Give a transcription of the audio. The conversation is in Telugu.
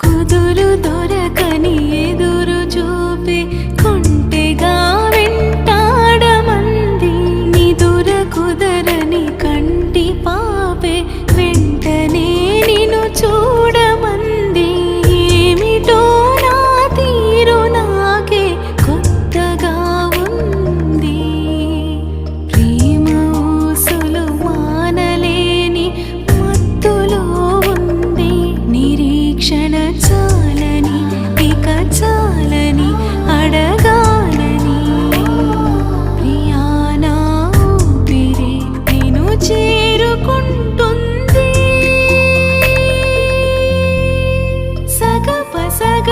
కుదురు దొరకని ఎదురు చూపే కొంటెగా వెంటాడమంది నిదుర కుదరని కంటి పాపే వెంటనే నిన్ను చూడమంది ఏమిటో నా తీరు నాకే కొత్తగా ఉంది ప్రేమ ఊసులు మానలేని మత్తులో ఉంది నిరీక్షణ చాలని ఇక చాలని అడగాలని ప్రియానా ఊపిరి నిన్ను చేరుకుంటుంది సగప సగ